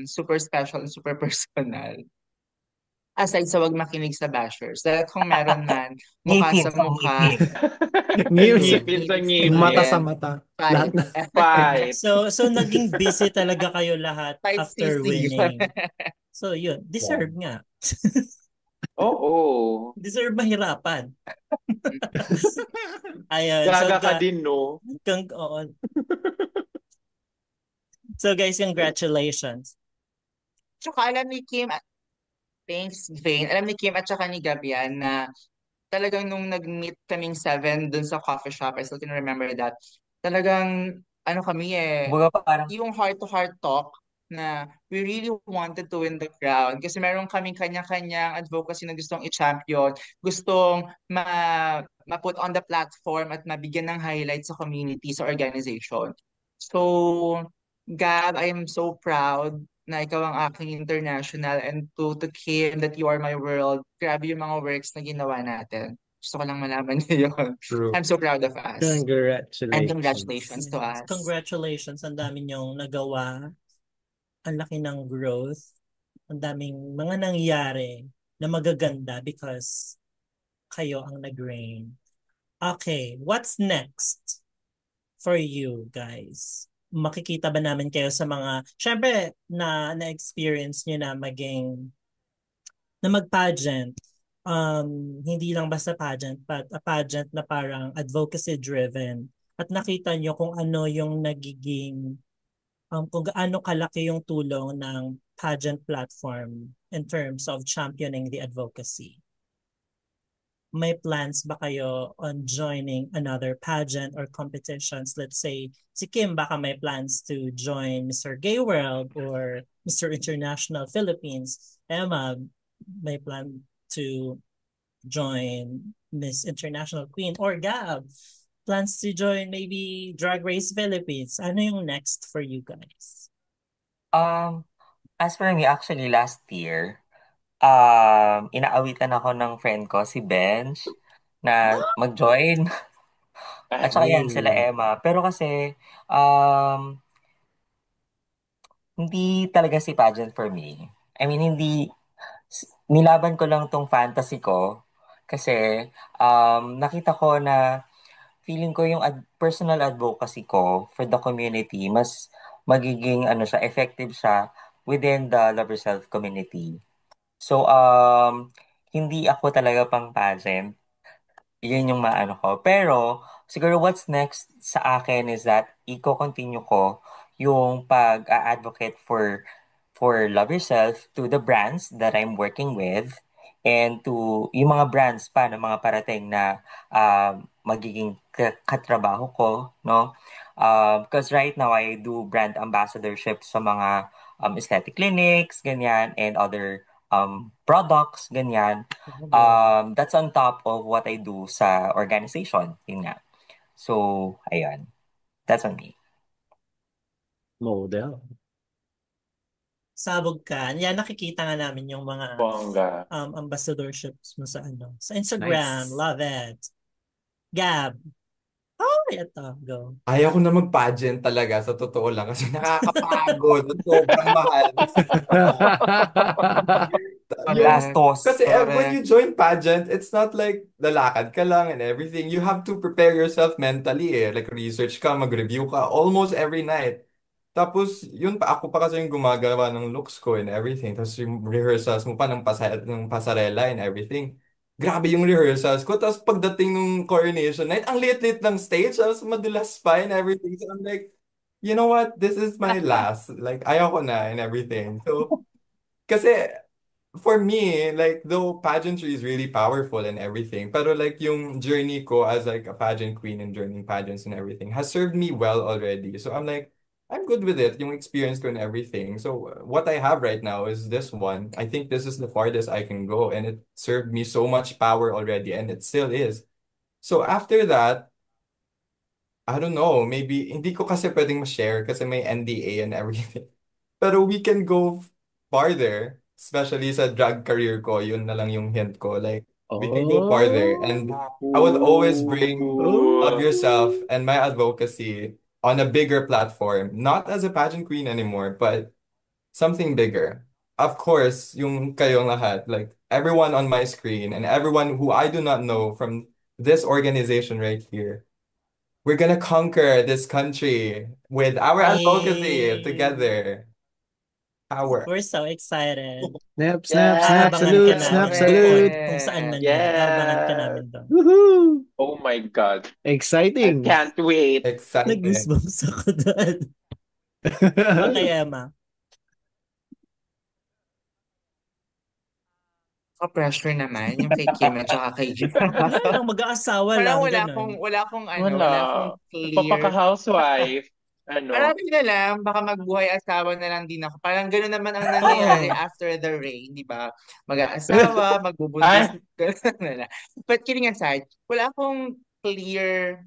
super special and super personal. Aside sa wag makinig sa bashers. Dahil kung meron man, mukha Ngipin sa sa mukha, Ngipin. Ngipin sa Mata sa ngipin. mata. Lahat fight. na. Fight. So naging busy talaga kayo lahat Fight after CC. winning. So yun, deserve nga. Oo. Deserve mahirapan. Ayun, so Gaga ka din, no? oo. So guys, congratulations. Tsaka alam ni Kim, thanks Vane, alam ni Kim at saka ni Gabian na talagang nung nag-meet kaming 7 dun sa coffee shop, I still can remember that, talagang kami Kumbaga parang, yung heart-to-heart talk na we really wanted to win the crown kasi meron kaming kanya-kanyang advocacy na gustong i-champion, gustong ma-put on the platform at mabigyan ng highlight sa community, sa organization. So, Gab, I am so proud na ikaw ang aking international, and to Kim that you are my world. Grabe yung mga works na ginawa natin. Gusto ko lang malaman niyo yun. True. I'm so proud of us. And Congratulations. congratulations to us. Congratulations, ang dami niyong nagawa. Ang laki ng growth. Ang daming mga nangyari na magaganda because kayo ang nag-reign. Okay, what's next for you guys? Makikita ba namin kayo sa mga, syempre na-experience nyo na mag-pageant. Hindi lang basta pageant, but a pageant na parang advocacy driven. At nakita nyo kung ano yung nagiging, kung gaano kalaki yung tulong ng pageant platform in terms of championing the advocacy. May plans ba kayo on joining another pageant or competitions? Let's say, si Kim baka may plans to join Mr. Gay World or Mr. International Philippines. Emma may plan to join Miss International Queen, or Gab plans to join maybe Drag Race Philippines. Ano yung next for you guys? as for me, actually last year, inaawitan ako ng friend ko, si Benj, na mag-join. At saka yan, sila Emma. Pero kasi, hindi talaga si pageant for me. I mean, nilaban ko lang tong fantasy ko kasi nakita ko na feeling ko yung personal advocacy ko for the community, mas magiging effective siya within the Love Yourself community. So, hindi ako talaga pang pageant. Yun yung maano ko. Pero, siguro what's next sa akin is that i-continue ko yung pag-advocate for Love Yourself to the brands that I'm working with, and to yung mga brands pa na mga parating na magiging katrabaho ko, no? Because right now, I do brand ambassadorship sa mga aesthetic clinics, ganyan, and other products, ganyan. That's on top of what I do sa organization. Yun nga. So, ayun. That's on me. Model. Sabog ka. Yan, nakikita nga namin yung mga Bongga. ambassadorships mo sa sa Instagram. Nice. Love it. Gab. Oh, ito. Go. Ayaw ko na mag-pageant talaga, sa totoo lang, kasi nakakapagod. Sobrang mahal. Yung, Gastos. kasi when Correct. you join pageant, it's not like lalakad ka lang and everything. You have to prepare yourself mentally eh. Like research ka, mag-review ka almost every night. Tapos, yun pa, ako pa kasi yung gumagawa ng looks ko and everything. Tapos yung rehearsals mo pa ng pasarela and everything. Grabe yung rehearsals ko. Tapos pagdating nung coronation night, ang liit-liit ng stage. Tapos madulas pa and everything. So I'm like, you know what? This is my last. Like, ayaw ko na and everything. So, kasi for me, like, though pageantry is really powerful and everything, pero like yung journey ko as like a pageant queen and joining pageants and everything has served me well already. So I'm like, I'm good with it, yung experience ko and everything. So what I have right now is this one. I think this is the farthest I can go, and it served me so much power already, and it still is. So after that, I don't know, maybe hindi ko kasi pwedeng ma-share kasi may NDA and everything. Pero we can go farther, especially sa drag career ko, yun na lang yung hint ko. Like, we can go farther. And I would always bring Love Ooh. Yourself and my advocacy on a bigger platform. Not as a pageant queen anymore, but something bigger. Of course, yung kayong lahat, like everyone on my screen and everyone who I do not know from this organization right here, we're gonna conquer this country with our advocacy Yay! together. Power. We're so excited. Snap, snap, snap, Yes. salute, Aabangan ka snap, namin salute. doon. Kung saan man yan. Yes. Aabangan ka namin doon. Woohoo! Oh my God. I Exciting. can't wait. Excited. Nag-goosebumps ako doon. Okay, Emma. Pressure naman yung kay Kim at saka kay Jim. Parang mag-aasawa Parang lang, wala ganun. wala akong clear. Papaka-housewife. Parang yun na lang, baka magbuhay asawa na lang din ako. Parang gano'n naman ang nangyayari Oo. after the rain, di ba? Mag-aasawa, magbubuntis, gano'n na lang. But kidding aside, wala akong clear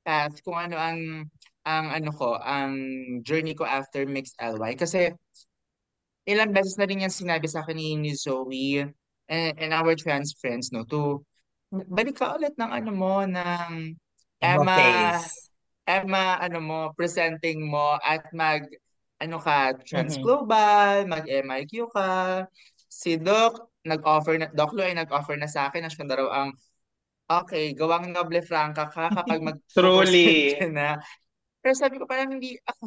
path kung ano ang journey ko after Mixed LY. Kasi ilang beses na rin yan sinabi sa akin ni Zoe and our trans friends, no, to balik ka ulit ng ano mo, ng Emma Emma, face. presenting mo at ano ka, Trans Mhm. Global, mag-MIQ ka. Si Doc Lu ay nag-offer na sa akin na siya na raw ang, okay, gawang Noble Franca ka kapag mag-present ka Truly. na. Pero sabi ko parang hindi ako,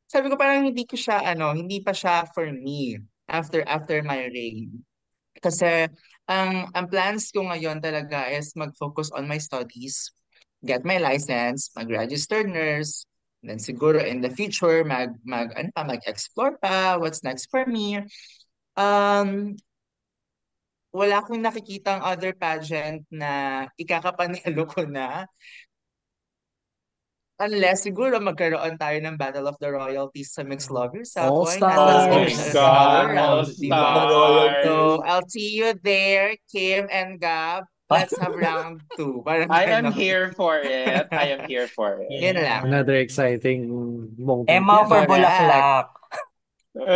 sabi ko parang hindi pa siya for me after my reign. Kasi ang plans ko ngayon talaga is mag-focus on my studies, get my license, mag-registered nurse, then siguro in the future mag-explore pa what's next for me. Um Wala akong nakikitang other pageant na ikakapanalo ko na unless siguro magkaroon tayo ng Battle of the Royalties sa Mixed Love Yourself. All Why not? Let's Oh go my stars. sa other God. All rounds, di ba? stars. So, I'll see you there, Kim and Gab. Let's have round 2. Parang I am ganon. here for it. I am here for it. Yun lang. Yeah. Another exciting moment. Emma for Correct. Bulaklak.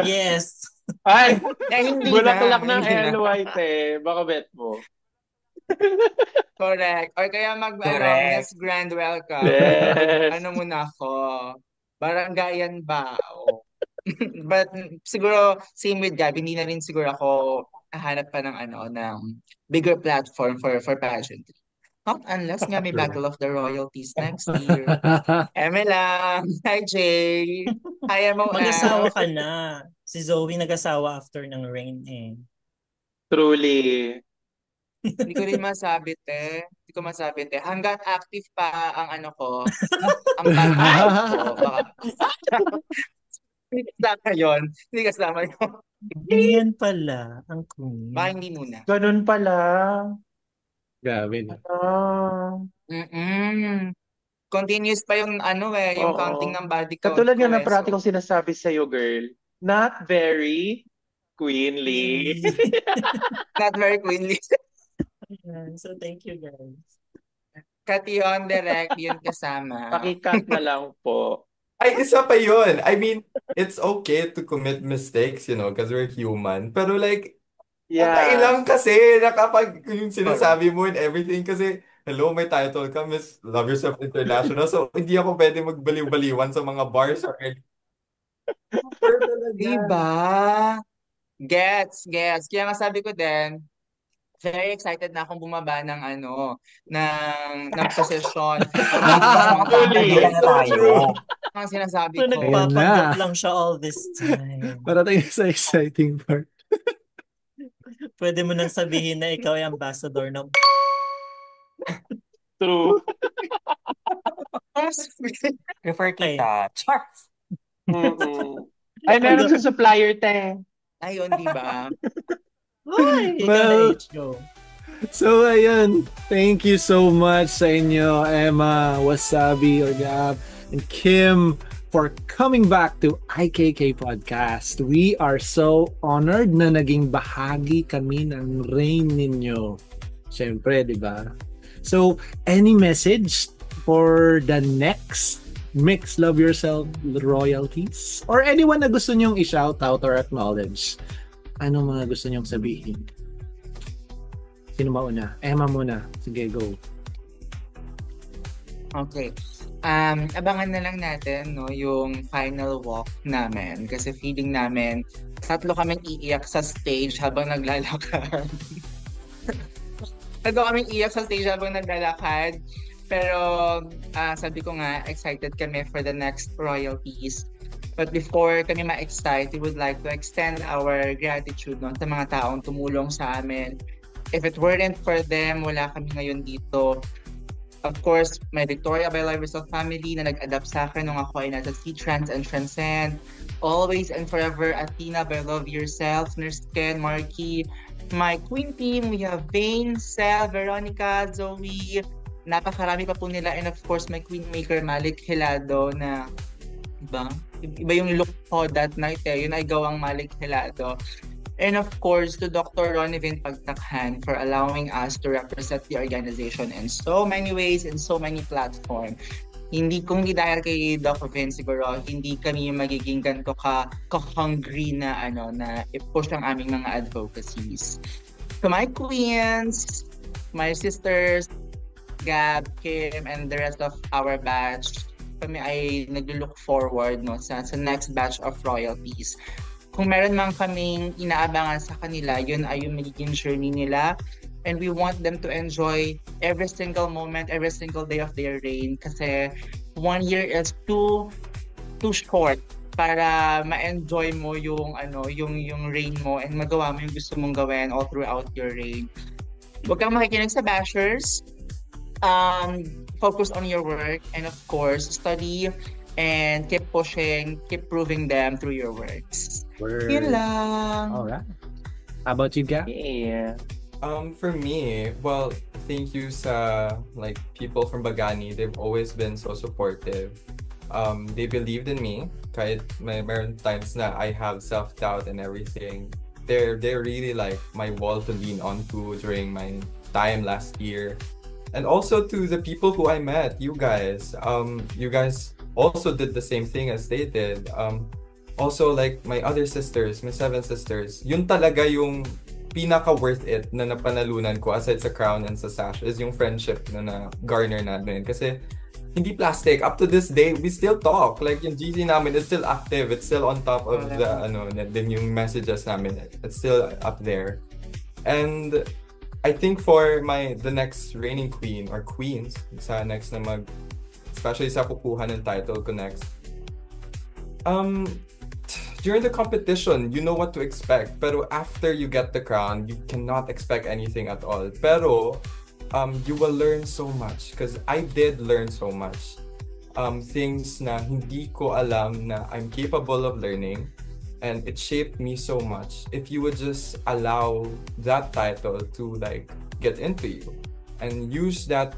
Yes. Ay, Hindi bulaklak ng hindi na. LY, te. Baka bet mo. Correct. Or kaya Correct. Miss Grand Welcome. Yes. Ano muna ako? Barangayan ba? Oh. But siguro, same with Gab, hindi na rin siguro ako hahanap pa ng bigger platform for pageantry. Not unless nga may True. Battle of the Royalties next year. Eme lang. Hi, Jay. Hi, Mag-asawa MOF. ka na. Si Zoe nag-asawa after ng rain eh. Truly. Hindi ko rin masabi, te. Hindi ko masabi, te. Hanggat active pa ang ang bantayan ko, baka hindi kasama yun. Hindi kasama yun. Yan pala ang queen. Baka hindi muna. Ganun pala. Grabe na. Ah. Continuous pa yung yung counting Oo. ng body count Katulad ko nga ng eh. parati So, kong sinasabi sa'yo, girl. Not very queenly. not very queenly. So thank you guys. Cut yun, direct, yun kasama. Pakikat na lang po. Ay, isa pa yun. I mean, it's okay to commit mistakes, you know, because we're human. Pero like, Yeah. nakailang kasi na kapag yung sinasabi mo and everything kasi, hello, may title ka, Miss Love Yourself International. So, hindi ako pwede magbaliw-baliwan sa mga bars or anything. Pero talaga. Diba? Gets. Kaya nga sabi ko din, very excited na akong bumaba ng ng posisyon. Truly. Bigyan na So tayo. true. Ang sinasabi So, ko. nagpapanggap Ayan na. lang siya all this time. Para tayo sa exciting part. Pwede mo nang sabihin na ikaw ay ambassador ng... True. Prefer Okay. kita. Char! Mm-mm. Ay, meron sa supplier, te. Ayun, di ba? Ay, ikaw na Well, H, go. so ayun, thank you so much sa inyo, Emma, Wasabi, Orgab, and Kim for coming back to IKK Podcast. We are so honored na naging bahagi kami ng reign ninyo. Siyempre, di ba? So, any message for the next Mix Love Yourself royalties? Or anyone na gusto nyong i-shout out or acknowledge? Ano mga gusto nyong sabihin? Sino mauna? Emma muna. Sige, go. Okay. Abangan na lang natin no, yung final walk namin. Kasi feeling namin, tatlo kaming iiyak sa stage habang naglalakad. Tatlo kaming iiyak sa stage habang naglalakad. Pero sabi ko nga, excited kami for the next royalties. But before kami ma-excite, we would like to extend our gratitude no, sa mga taong tumulong sa amin. If it weren't for them, wala kami ngayon dito. Of course, my Victoria by Love Yourself family na nag-adapt sa akin nung ako ay nasa C-Trans and Transcend. Always and forever, Athena by Love Yourself, Nurse Ken, Marky, my Queen team, we have Vane, Sel, Veronica, Zoe, napakarami pa po nila, and of course, my Queen Maker, Malik Hilado na, iba yung look ko that night yun ay gawang Malik Hilado. And of course, to Dr. Ronnie Vin Pagtakhan for allowing us to represent the organization in so many ways, in so many platforms. Kung hindi dahil kay Dr. Vin siguro, hindi kami magiging ganito ka-hungry na i-push ang aming mga advocacies. To my queens, my sisters, Gab, Kim, and the rest of our batch, kami ay nag-look forward sa next batch of royalties. Kung meron man kaming inaabangan sa kanila, yun ay yung magiging journey nila. And we want them to enjoy every single moment, every single day of their reign. Kasi 1 year is too short para ma-enjoy mo yung reign mo and magawa mo yung gusto mong gawin all throughout your reign. Huwag kang makikinig sa bashers. Focus on your work and of course, study and keep pushing, keep proving them through your works. Word. Yun lang. Alright. How about you, Gab? Yeah. For me, well, thank you sa people from Bagani. They've always been so supportive. They believed in me. Kahit meron times na I have self-doubt and everything. They're really like my wall to lean onto during my time last year. And also to the people who I met, you guys. You guys also did the same thing as they did. Also like my other sisters, my 7 sisters, yun talaga yung pinaka worth it na napanalunan ko aside sa crown and sa sash is yung friendship na garner natin. Kasi hindi plastic. Up to this day, we still talk. Like yung GC namin is still active. It's still on top of then yung messages namin. It's still up there. And I think for the next reigning queen or queens sa next na especially sa kukuha ng title ko next. During the competition, you know what to expect. Pero after you get the crown, you cannot expect anything at all. Pero you will learn so much. Because I did learn so much. Things na hindi ko alam na I'm capable of learning. And it shaped me so much. If you would just allow that title to get into you. And use that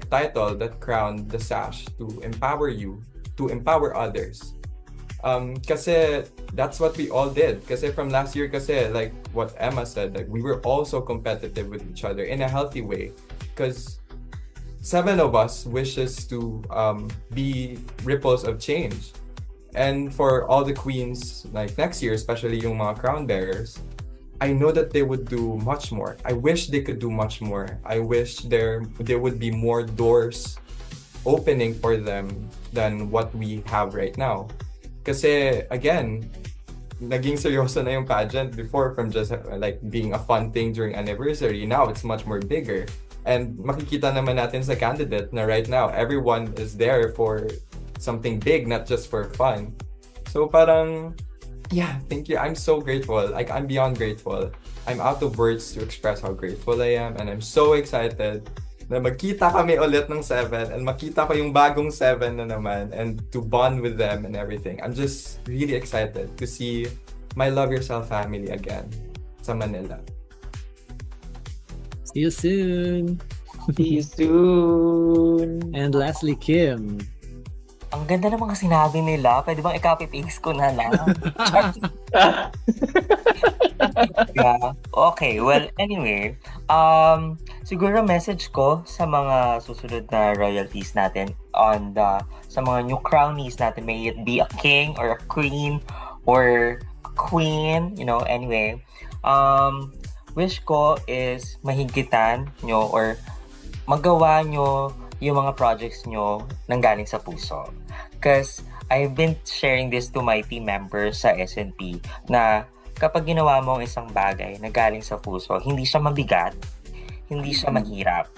title, that crown, the sash to empower you, to empower others. Kasi that's what we all did. Kasi from last year, kasi like what Emma said, we were all so competitive with each other in a healthy way. Because 7 of us wishes to be ripples of change. And for all the queens, next year, especially yung mga crown bearers, I know that they would do much more. I wish they could do much more. I wish there would be more doors opening for them than what we have right now. Kasi again, naging seryoso na yung pageant before from just being a fun thing during anniversary. Now it's much more bigger. And makikita naman natin sa candidate na right now, everyone is there for something big, not just for fun. So parang, yeah, thank you. I'm so grateful. Like, I'm beyond grateful. I'm out of words to express how grateful I am, and I'm so excited na magkita kami ulit ng Seven and makita ko yung bagong Seven na naman and to bond with them and everything. I'm just really excited to see my Love Yourself family again sa Manila. See you soon. See you soon. And lastly, Kim. Ang ganda ng mga sinabi nila. Pwede bang i-copy-paste ko na lang? Yeah. Okay, well, anyway. Siguro message ko sa mga susunod na royalties natin sa mga new crownies natin, may it be a king or a queen or a queen, anyway. Wish ko is mahigitan nyo or magawa nyo yung mga projects nyo nanggaling sa puso. Because I've been sharing this to my team members sa SNP na kapag ginawa mo ang isang bagay na galing sa puso, hindi siya mabigat, hindi siya mahirap.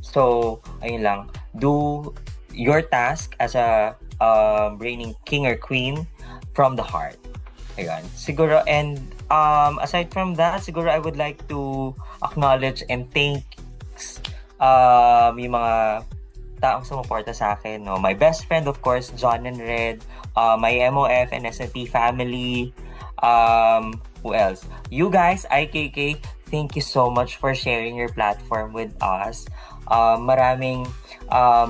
So, ayun lang, do your task as a reigning king or queen from the heart. Ayun. Siguro, and aside from that, siguro I would like to acknowledge and thank yung mga taong sumuporta sa akin, no? My best friend, of course, John and Red, my MOF and SNP family, who else? You guys, IKK, thank you so much for sharing your platform with us. Maraming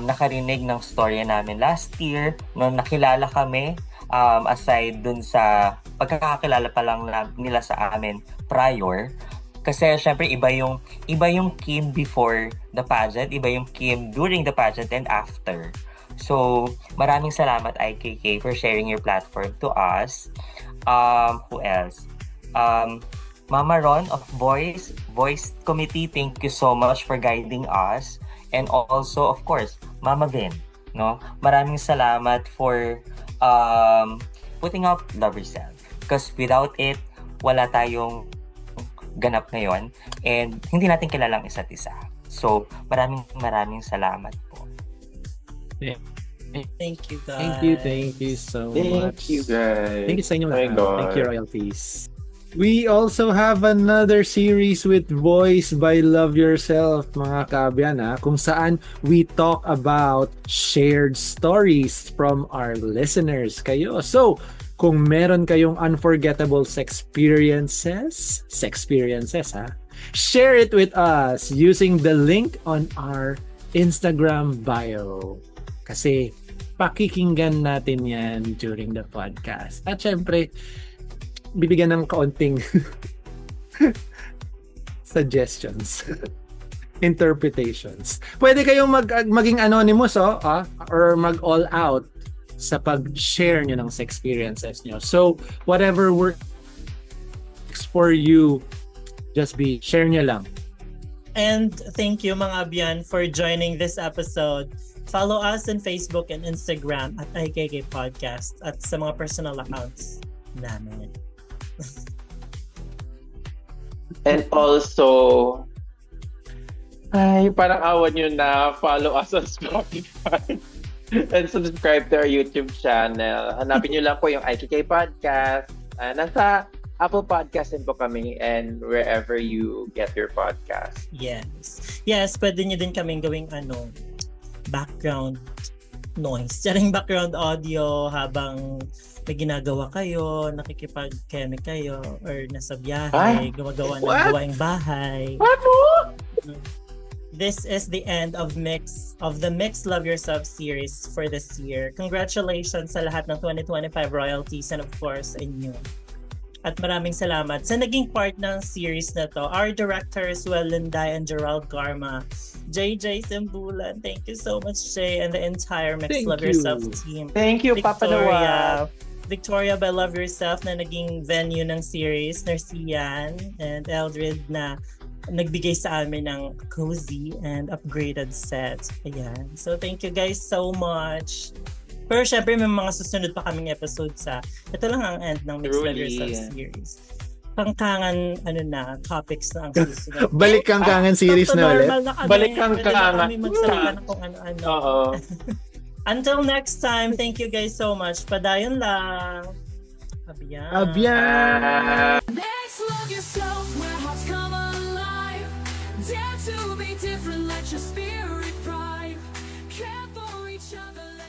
nakarinig ng storya namin last year, nung nakilala kami, aside dun sa pagkakakilala pa lang nila sa amin prior. Kasi syempre iba yung Kim before the pageant, iba yung Kim during the pageant and after. So, maraming salamat IKK for sharing your platform to us. Who else? Mama Ron of Voice Committee, thank you so much for guiding us. And also, of course, Mama Vin, no? Maraming salamat for putting up Love Yourself. Because without it, wala tayong ganap ngayon and hindi natin kilalang isa't isa. So, maraming salamat po. Yeah. Thank you, guys. Thank you so much. Thank you, guys. Thank you sa inyo My lahat. God. Thank you, royalties. We also have another series with Voice by Love Yourself, mga kabyan, kung saan we talk about shared stories from our listeners kayo. So, kung meron kayong unforgettable sexperiences, share it with us using the link on our Instagram bio. Kasi pakikinggan natin yan during the podcast. At syempre, bibigyan ng kaunting suggestions, interpretations. Pwede kayong maging anonymous or mag all out sa pag-share nyo ng experiences nyo. So, whatever works for you, just share nyo lang. And thank you mga Abyan for joining this episode. Follow us on Facebook and Instagram at IKK Podcast at sa mga personal accounts namin. And also, parang awan nyo na follow us on Spotify. And subscribe to our YouTube channel. Hanapin nyo lang po yung IKK Podcast. Nasa Apple Podcast din po kami and wherever you get your podcast. Yes, pwede nyo din kaming gawing background noise. Background audio habang may ginagawa kayo, nakikipag-keme kayo, or nasa biyahe, gumagawa ng gawaing bahay. What? This is the end of the Mix Love Yourself series for this year. Congratulations sa lahat ng 2025 royalties and of course inyo. At maraming salamat sa naging part ng series na to. Our directors, Linday and Gerald Garma, JJ Simbulan, thank you so much, Jay, and the entire Mix Love Yourself team. Thank you, Papa Noah. Victoria by Love Yourself na naging venue ng series, Narcian and Eldred na nagbigay sa amin ng cozy and upgraded set. Ayan. So, thank you guys so much. Pero syempre, may mga susunod pa kaming episode ito lang ang end ng Mix Love Yourself series. Kangkangan, topics na ang susunod. Balik kangkangan series na ulit. Balik kangkangan. Kami magsalita na kung ano-ano. Oo. Until next time, thank you guys so much. Padayon lang. Abyan. Next, love yourself where hearts come alive. Dare to be different, let your spirit thrive. Care for each other.